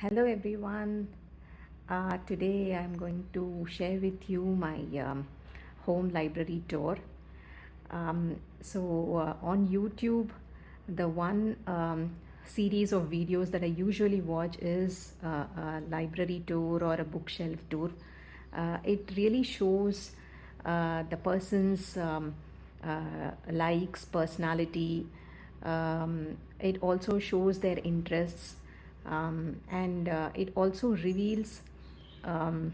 Hello everyone. Today I'm going to share with you my home library tour. On YouTube, the one series of videos that I usually watch is a library tour or a bookshelf tour. It really shows the person's likes, personality. It also shows their interests, and it also reveals um,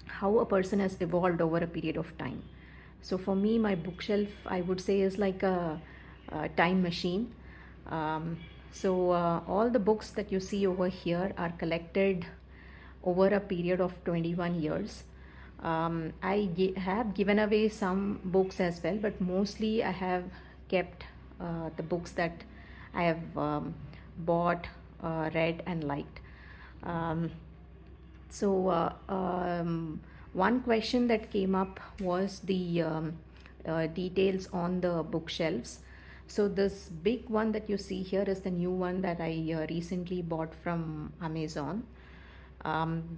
how a person has evolved over a period of time. So for me, my bookshelf, I would say, is like a time machine. All the books that you see over here are collected over a period of 21 years. Have given away some books as well, but mostly I have kept the books that I have bought, read, and liked. Um, so, one question that came up was the details on the bookshelves. So, this big one that you see here is the new one that I recently bought from Amazon.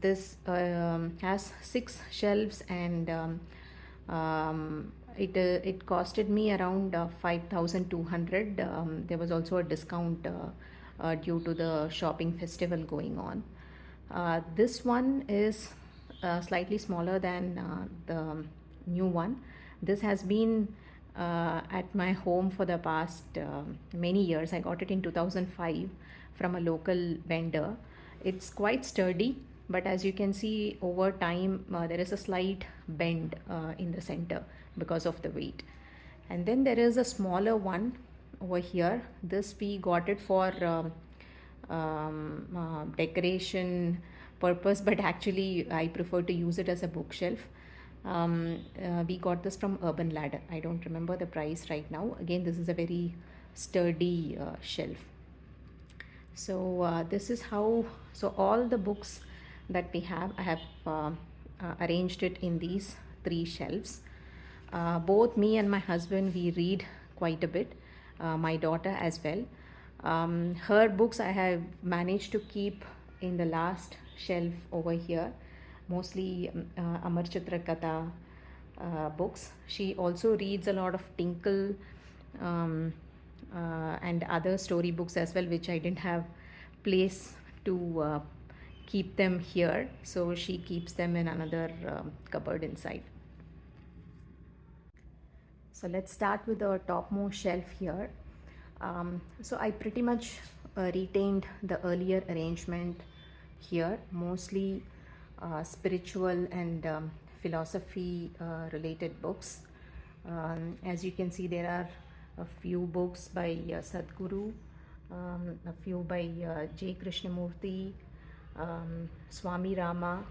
This has 6 shelves, and it costed me around 5,200. There was also a discount due to the shopping festival going on. This one is slightly smaller than the new one. This has been at my home for the past many years. I got it in 2005 from a local vendor. It's quite sturdy, but as you can see over time, there is a slight bend in the center because of the weight. And then there is a smaller one over here. This we got it for decoration purpose, but actually I prefer to use it as a bookshelf. We got this from Urban Ladder. I don't remember the price right now. Again, this is a very sturdy shelf. This is how, so all the books that we have, I have arranged it in these 3 shelves. Both me and my husband, we read quite a bit. My daughter as well. Her books I have managed to keep in the last shelf over here, mostly Amar Chitra Katha books. She also reads a lot of Tinkle and other story books as well, which I didn't have place to keep them here, so she keeps them in another cupboard inside. So let's start with the topmost shelf here. So I pretty much retained the earlier arrangement here, mostly spiritual and philosophy related books. As you can see, there are a few books by Sadhguru, a few by J. Krishnamurti, Swami Rama,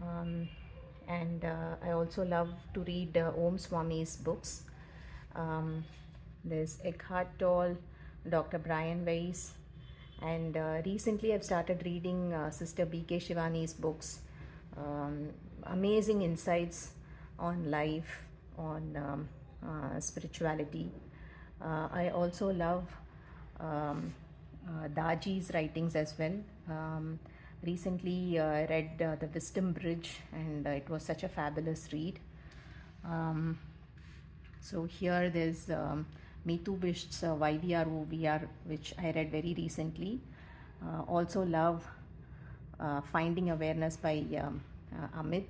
um, and I also love to read Om Swami's books. Um, there's Eckhart Tolle, Dr. Brian Weiss, and recently I've started reading Sister B.K. Shivani's books. Amazing insights on life, on spirituality. I also love Daji's writings as well. Recently read The Wisdom Bridge, and it was such a fabulous read. So here there's Meetu Bisht's YVR OVR, which I read very recently. Also love Finding Awareness by Amit.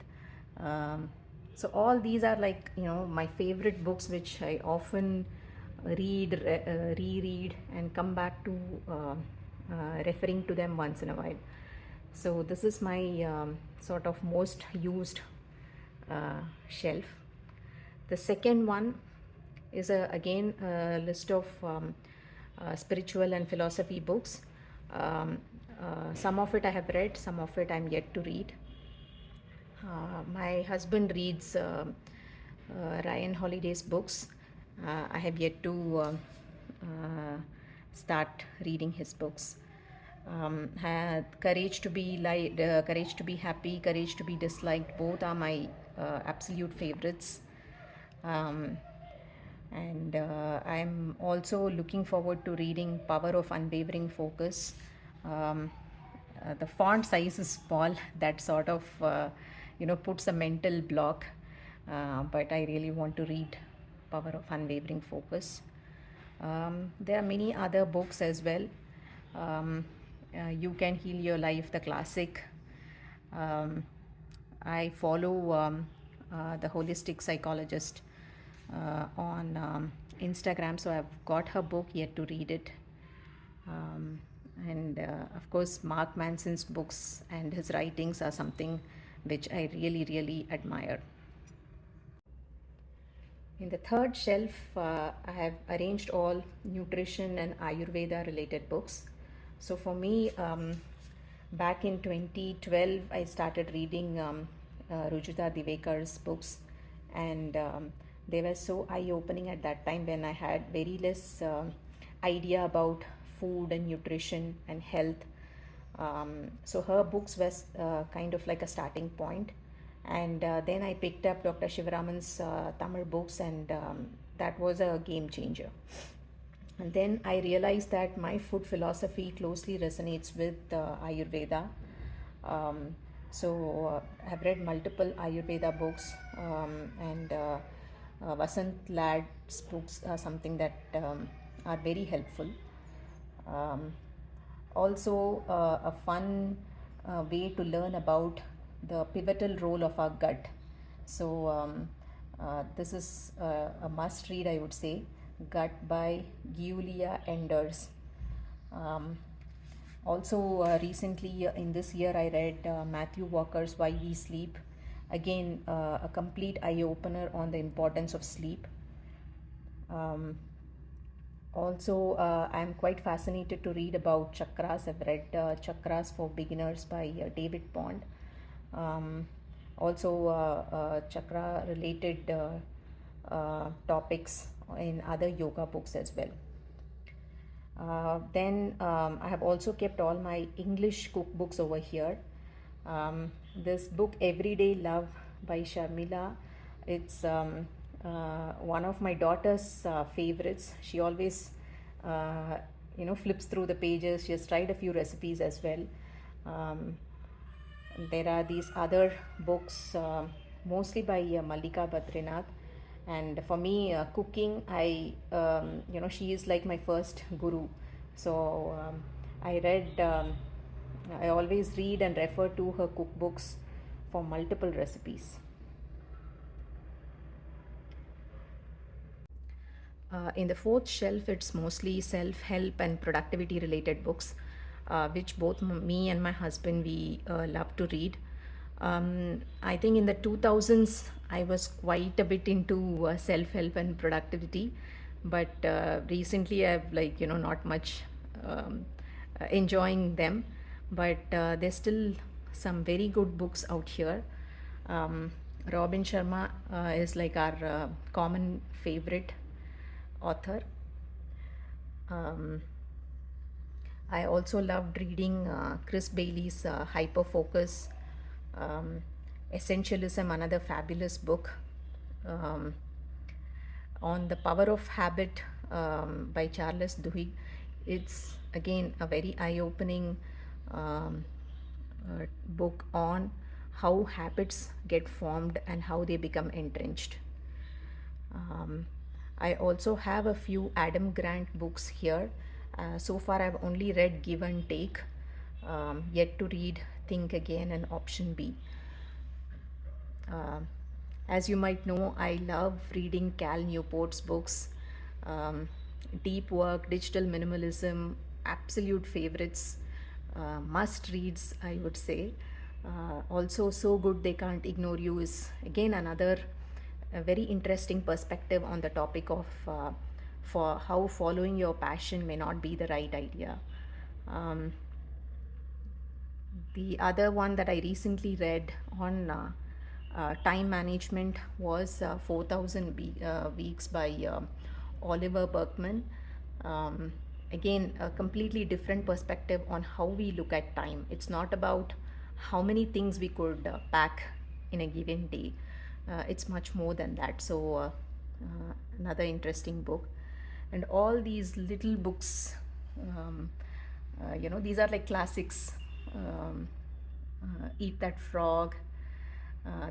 So all these are, like, my favorite books, which I often read, reread, and come back to referring to them once in a while. So this is my sort of most used shelf. The second one is again a list of spiritual and philosophy books. Some of it I have read, some of it I'm yet to read. My husband reads Ryan Holiday's books. I have yet to start reading his books. Courage to be Courage to be Happy, Courage to be Disliked, both are my absolute favorites. And I'm also looking forward to reading Power of Unwavering Focus. the font size is small. That sort of puts a mental block. But I really want to read Power of Unwavering Focus. There are many other books as well. um, You Can Heal Your Life, the classic. um, I follow the holistic psychologist on Instagram, so I've got her book, yet to read it. And of course, Mark Manson's books and his writings are something which I really, really admire. In the third shelf, I have arranged all nutrition and Ayurveda related books. So for me, back in 2012, I started reading Rujuta Divekar's books, and they were so eye opening at that time when I had very less idea about food and nutrition and health. So her books was kind of like a starting point. And then I picked up Dr. Shivaraman's Tamil books, and that was a game changer. And then I realized that my food philosophy closely resonates with Ayurveda. So I've read multiple Ayurveda books, and Vasant Lad's books are something that are very helpful. Um, Also, a fun way to learn about the pivotal role of our gut. So, this is a must read, I would say. Gut by Giulia Enders. Um, Also, recently in this year, I read Matthew Walker's Why We Sleep. Again, a complete eye opener on the importance of sleep. Also, I'm quite fascinated to read about chakras. I've read Chakras for Beginners by David Pond. Also, chakra related topics in other yoga books as well. Then I have also kept all my English cookbooks over here. This book, Everyday Love by Sharmila, it's one of my daughter's favorites. She always, flips through the pages. She has tried a few recipes as well. There are these other books, mostly by Mallika Badrinath. And for me, cooking, she is like my first guru. So I always read and refer to her cookbooks for multiple recipes. In the fourth shelf, it's mostly self-help and productivity related books, which both me and my husband, we love to read. I think in the 2000s, I was quite a bit into self-help and productivity, but recently I've not much enjoying them, but there's still some very good books out here. Robin Sharma is like our common favorite author. I also loved reading Chris Bailey's Hyper Focus, Essentialism, another fabulous book. On the Power of Habit by Charles Duhigg. It's again a very eye-opening book on how habits get formed and how they become entrenched. I also have a few Adam Grant books here. So far, I've only read Give and Take, yet to read Think Again and Option B. As you might know, I love reading Cal Newport's books. Deep Work, Digital Minimalism, absolute favorites, must reads, I would say. Also, So Good They Can't Ignore You is again another a very interesting perspective on the topic of for how following your passion may not be the right idea. The other one that I recently read on time management was 4,000 Weeks by Oliver Berkman. Again, a completely different perspective on how we look at time. It's not about how many things we could pack in a given day. It's much more than that. So, another interesting book. And all these little books, these are like classics Eat That Frog,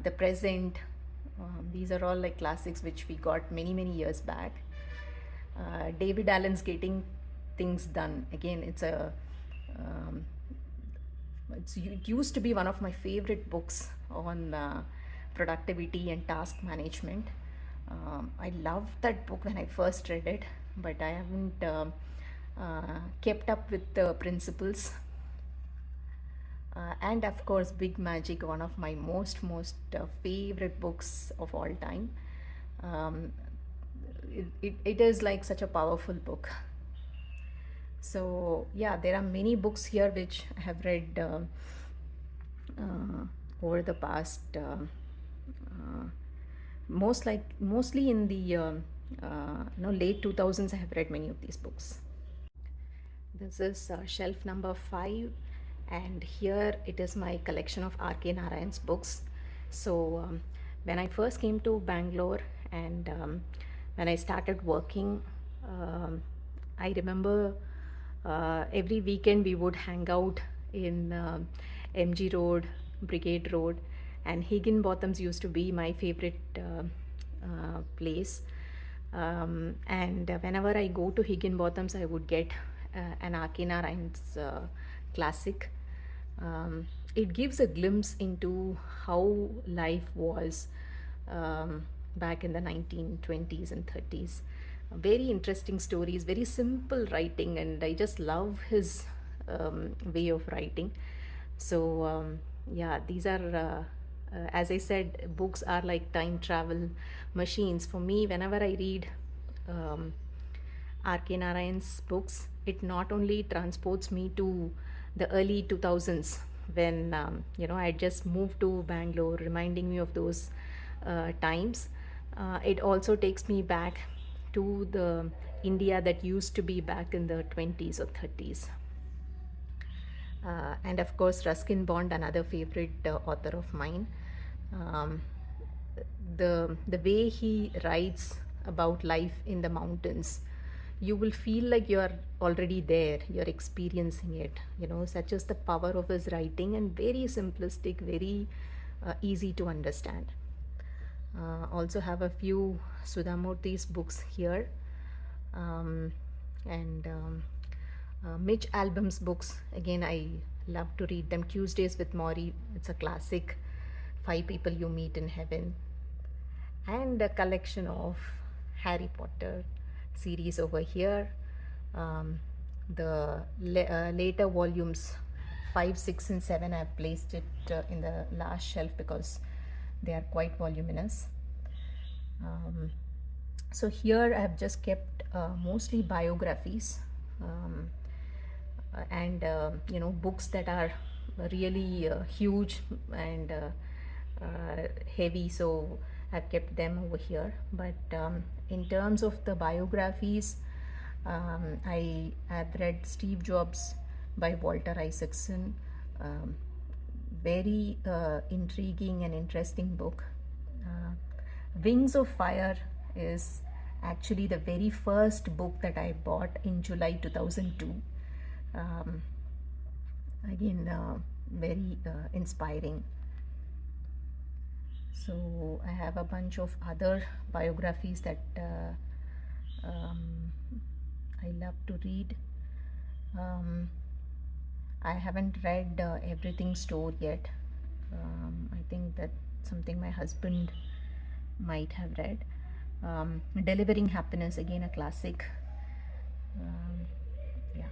The Present. These are all like classics which we got many, many years back. David Allen's Getting Things Done. Again, um, it used to be one of my favorite books on productivity and task management. I loved that book when I first read it, but I haven't kept up with the principles. And of course, Big Magic, one of my most favorite books of all time. Um, it is like such a powerful book. So yeah, there are many books here which I have read over the past uh, mostly in the late 2000s. I have read many of these books. This is shelf number 5, and here it is my collection of R.K. Narayan's books. So, when I first came to Bangalore and when I started working, um, I remember every weekend we would hang out in MG Road, Brigade Road, and Higginbotham's used to be my favorite place. And whenever I go to Higginbotham's, I would get an R.K. Narayan's classic. It gives a glimpse into how life was back in the 1920s and 30s. Very interesting stories, very simple writing, and I just love his way of writing. So, yeah, these are, as I said, books are like time travel machines. For me, whenever I read um, R.K. Narayan's books, it not only transports me to the early 2000s when I just moved to Bangalore, reminding me of those times. It also takes me back to the India that used to be back in the 20s or 30s. And of course, Ruskin Bond, another favorite author of mine. Um, the way he writes about life in the mountains, you will feel like you are already there, you're experiencing it. Such is the power of his writing, and very simplistic, very easy to understand. Also have a few Sudhamurthy's books here. And Mitch Albom's books, again, I love to read them. Tuesdays with Maury, it's a classic. Five People You Meet in Heaven, and a collection of Harry Potter series over here. The later volumes 5, 6, and 7, I've placed it in the last shelf because they are quite voluminous. So here I have just kept mostly biographies, and books that are really huge and heavy, so I've kept them over here. But in terms of the biographies, I have read Steve Jobs by Walter Isaacson. Very intriguing and interesting book. Wings of Fire is actually the very first book that I bought in July 2002. Again, very inspiring. So I have a bunch of other biographies that I love to read. I haven't read Everything Store yet. I think that's something my husband might have read. Delivering Happiness, again a classic. Yeah.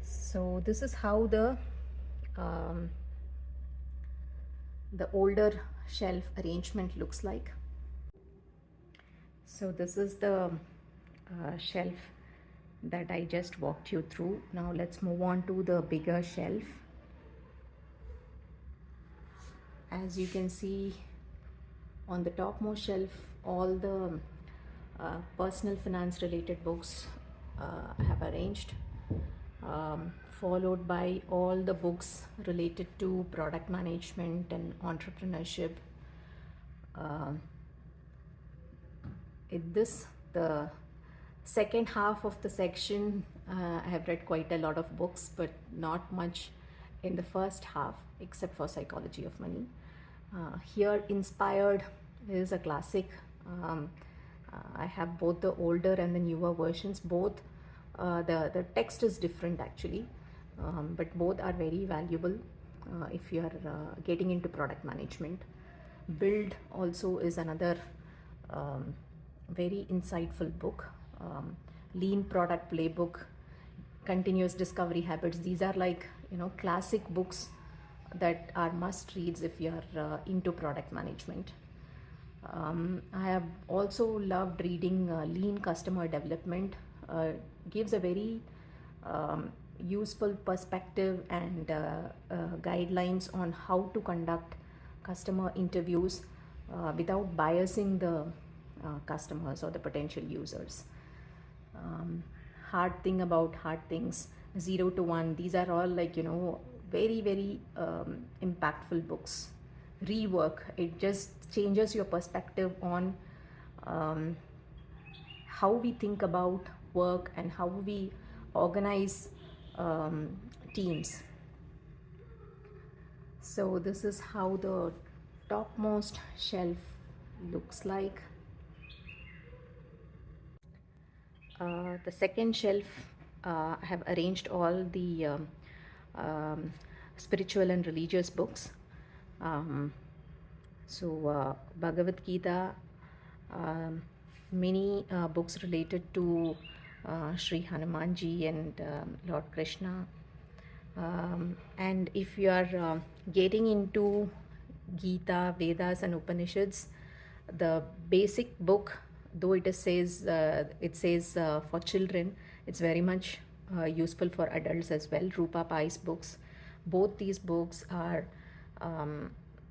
So this is how the older shelf arrangement looks like. So this is the shelf that I just walked you through. Now let's move on to the bigger shelf. As you can see, on the topmost shelf, all the personal finance related books I have arranged, followed by all the books related to product management and entrepreneurship. In this, the Second half of the section, I have read quite a lot of books, but not much in the first half, except for Psychology of Money. Here, Inspired is a classic. Um, I have both the older and the newer versions. Both the text is different actually, but both are very valuable if you are getting into product management. Build also is another um, very insightful book. Lean Product Playbook, Continuous Discovery Habits. These are like, classic books that are must reads if you are into product management. I have also loved reading Lean Customer Development. Gives a very useful perspective and guidelines on how to conduct customer interviews without biasing the customers or the potential users. Hard Thing About Hard Things, 0 to 1. These are all like, very, very impactful books. Rework, it just changes your perspective on um, how we think about work and how we organize teams. So this is how the topmost shelf looks like. The second shelf, I have arranged all the um, spiritual and religious books. Bhagavad Gita, many books related to Sri Hanumanji and Lord Krishna. And if you are getting into Gita, Vedas, and Upanishads, the basic book, though it says for children, it's very much useful for adults as well. Rupa Pai's books, both these books are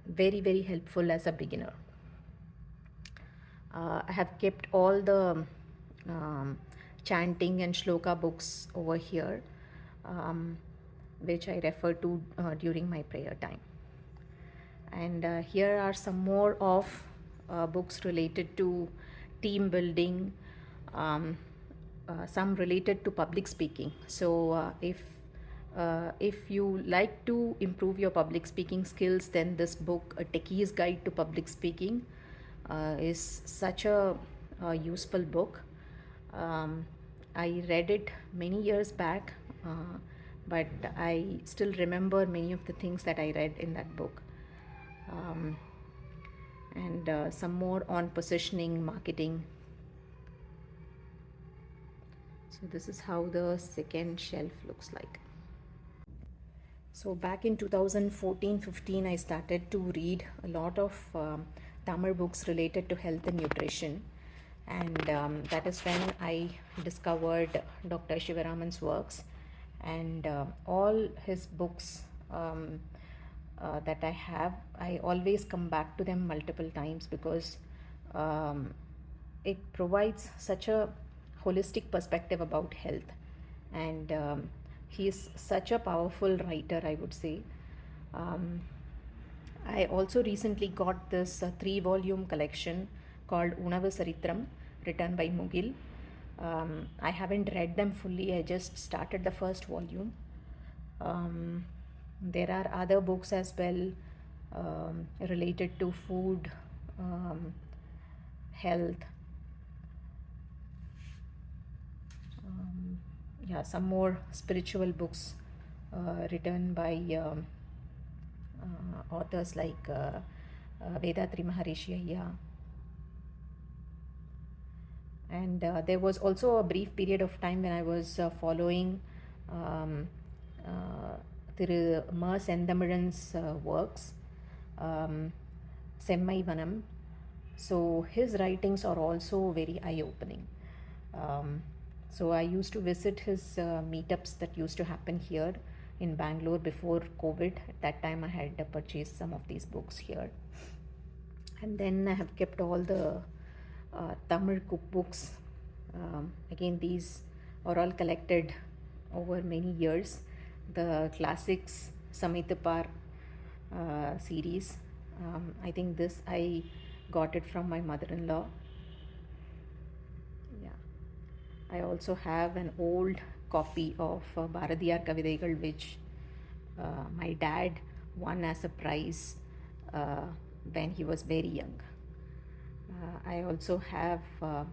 very, very helpful as a beginner. I have kept all the chanting and shloka books over here, which I refer to during my prayer time. And here are some more of books related to team building, some related to public speaking. So if you like to improve your public speaking skills, then this book, A Techie's Guide to Public Speaking, is such a useful book. I read it many years back, but I still remember many of the things that I read in that book. And some more on positioning, marketing. So this is how the second shelf looks like. So back in 2014-15, I started to read a lot of Tamil books related to health and nutrition. And that is when I discovered Dr. Shivaraman's works, and all his books that I have, I always come back to them multiple times because it provides such a holistic perspective about health. And he is such a powerful writer, I would say. I also recently got this 3-volume collection called Unavu Saritram, written by Mugil. I haven't read them fully, I just started the first volume. There are other books as well related to food, health. Some more spiritual books written by authors like Vedatri Maharishi Ayya. And there was also a brief period of time when I was following Thiru Ma Sendamiran's works, Semmai Vanam. So his writings are also very eye-opening. So I used to visit his meetups that used to happen here in Bangalore before COVID. At that time I had purchased some of these books here. And then I have kept all the Tamil cookbooks. Again, these are all collected over many years. The classics Samitapar series. I think this I got it from my mother-in-law. Yeah. I also have an old copy of Bharadiyar Kavidaigal, which my dad won as a prize uh, when he was very young. I also have a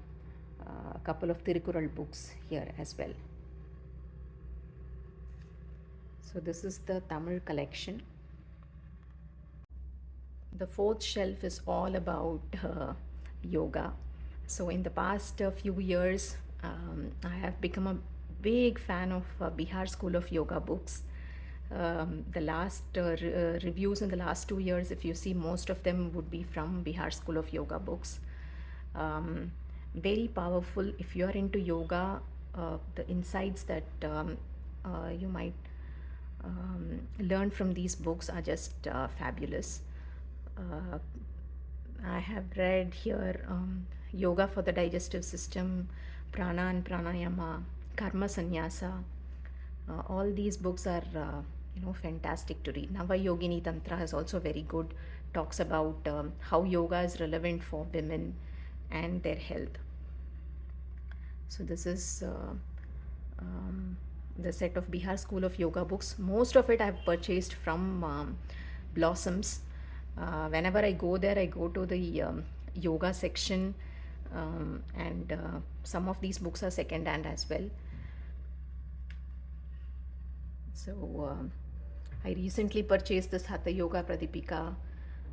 couple of Tirukural books here as well. So this is the Tamil collection. The fourth shelf is all about yoga. So in the past few years, I have become a big fan of Bihar School of Yoga books. The last reviews in the last 2 years, if you see, most of them would be from Bihar School of Yoga books. Very powerful. If you are into yoga, the insights that you might learn from these books are just fabulous. uh, I have read here Yoga for the Digestive System, Prana and Pranayama, Karma Sannyasa. All these books are fantastic to read. Nava Yogini Tantra is also very good. Talks about how yoga is relevant for women and their health. So this is the set of Bihar School of Yoga books. Most of it I have purchased from Blossoms. Whenever I go there, I go to the yoga section, and some of these books are second hand as well. So I recently purchased this Hatha Yoga Pradipika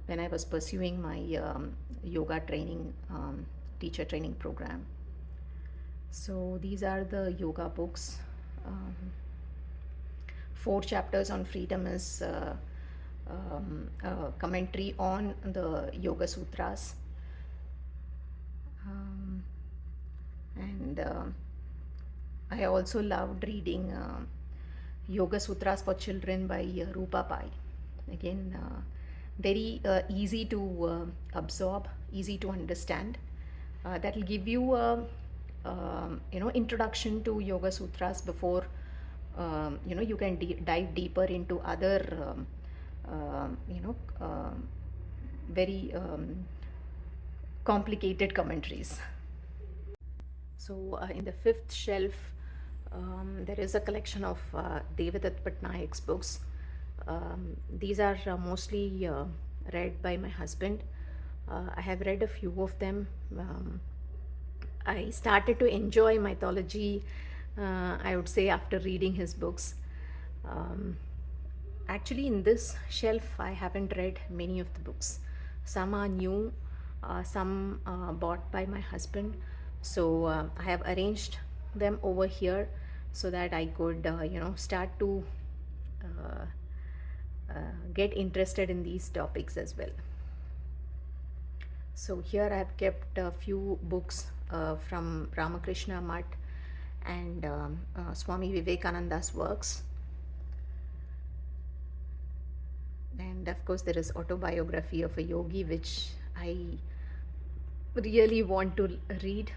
when I was pursuing my yoga training, teacher training program. So these are the yoga books. 4 chapters on freedom is commentary on the Yoga Sutras. And I also loved reading Yoga Sutras for Children by Rupa Pai. Again, very easy to absorb, easy to understand. That will give you a introduction to Yoga Sutras before you can dive deeper into other very complicated commentaries. So in the 5th shelf, there is a collection of Devadatt Patnaik's books. These are mostly read by my husband. I have read a few of them. I started to enjoy mythology, I would say, after reading his books. Actually, in this shelf, I haven't read many of the books. Some are new, some bought by my husband. So I have arranged them over here so that I could, start to get interested in these topics as well. So here I have kept a few books from Ramakrishna Mutt and Swami Vivekananda's works. And of course there is Autobiography of a Yogi, which I really want to read.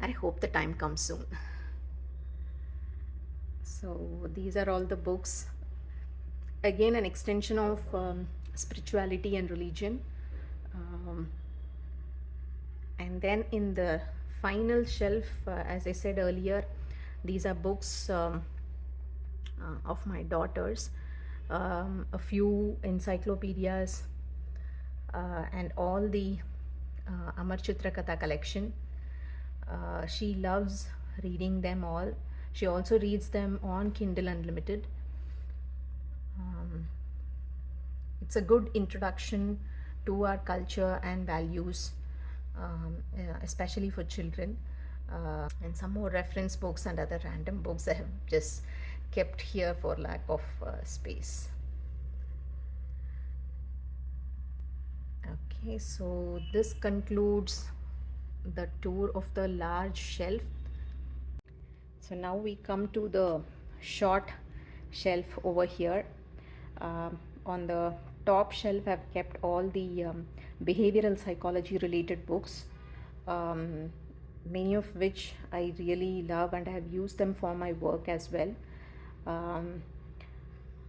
I hope the time comes soon. So these are all the books. Again, an extension of spirituality and religion. And then in the final shelf, as I said earlier, these are books of my daughters, a few encyclopedias, and all the Amar Chitra Katha collection. She loves reading them all. She also reads them on Kindle Unlimited. It's a good introduction to our culture and values, especially for children. And some more reference books and other random books I have just kept here for lack of space. Okay, so this concludes the tour of the large shelf. So now we come to the short shelf over here. On the top shelf I've kept all the behavioral psychology related books, many of which I really love and I have used them for my work as well.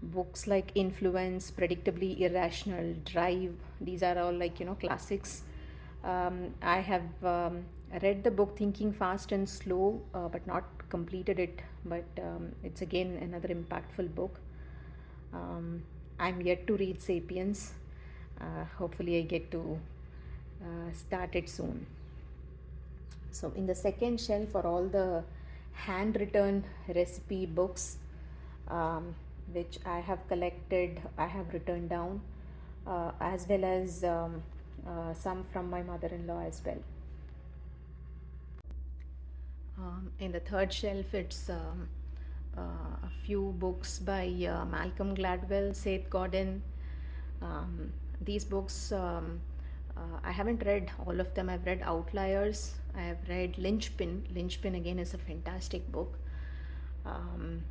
Books like Influence, Predictably Irrational, Drive, these are all classics. I have I read the book Thinking Fast and Slow, but not completed it. But it's again another impactful book. Um, I'm yet to read Sapiens. Hopefully, I get to start it soon. So, in the second shelf are all the handwritten recipe books, um, which I have collected, I have written down, as well as some from my mother in law as well. In the third shelf, it's a few books by Malcolm Gladwell, Seth Godin. Um, these books, I haven't read all of them. I've read Outliers. I have read Lynchpin. Lynchpin again is a fantastic book. Um,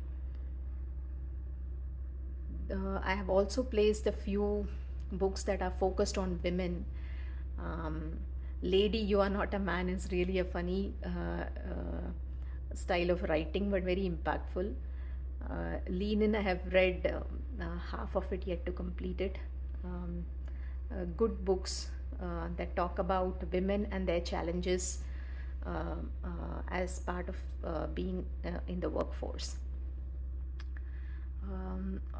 I have also placed a few books that are focused on women. Um, Lady, You Are Not a Man is really a funny style of writing, but very impactful. Lean In, I have read half of it, yet to complete it. Um, Good books that talk about women and their challenges as part of being in the workforce.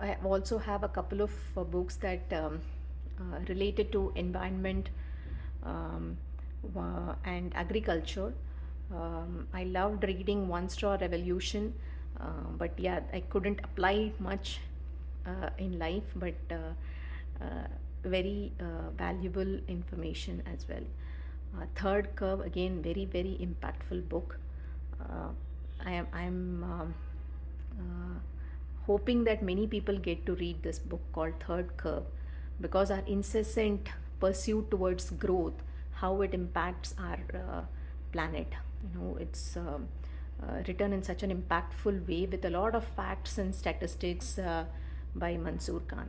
I also have a couple of books that related to environment and agriculture. I loved reading One Straw Revolution, but yeah, I couldn't apply it much in life, but very valuable information as well. Third Curve, again, very, very impactful book. Uh, I'm hoping that many people get to read this book called Third Curve, because our incessant pursuit towards growth, how it impacts our planet. It's written in such an impactful way with a lot of facts and statistics by Mansoor Khan.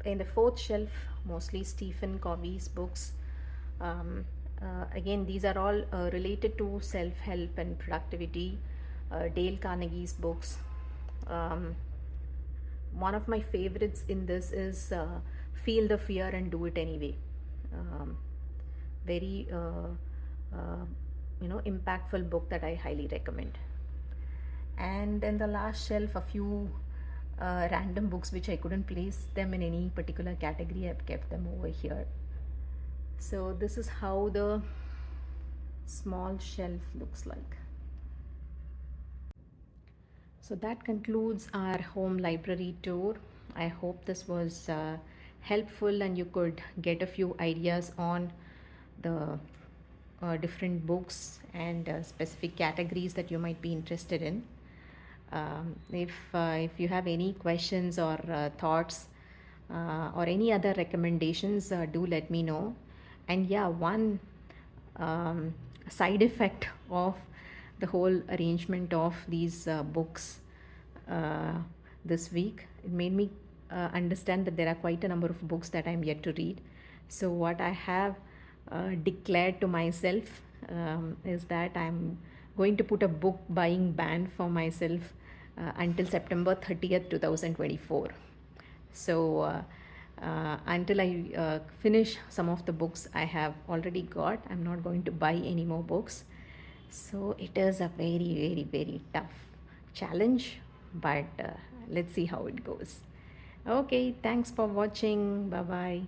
In the fourth shelf, mostly Stephen Covey's books. Again, these are all related to self help and productivity. Dale Carnegie's books. Um, One of my favorites in this is Feel the Fear and Do It Anyway. Very impactful book that I highly recommend. And in the last shelf, a few random books which I couldn't place them in any particular category. I've kept them over here. So this is how the small shelf looks like. So that concludes our home library tour. I hope this was helpful and you could get a few ideas on the different books and specific categories that you might be interested in. If you have any questions or thoughts or any other recommendations, do let me know. And yeah, one side effect of the whole arrangement of these books uh, this week, it made me understand that there are quite a number of books that I'm yet to read. So what I have declared to myself is that I'm going to put a book buying ban for myself until September 30th, 2024. So until I finish some of the books I have already got, I'm not going to buy any more books. So it is a very, very, very tough challenge, but let's see how it goes. Okay, thanks for watching. Bye bye.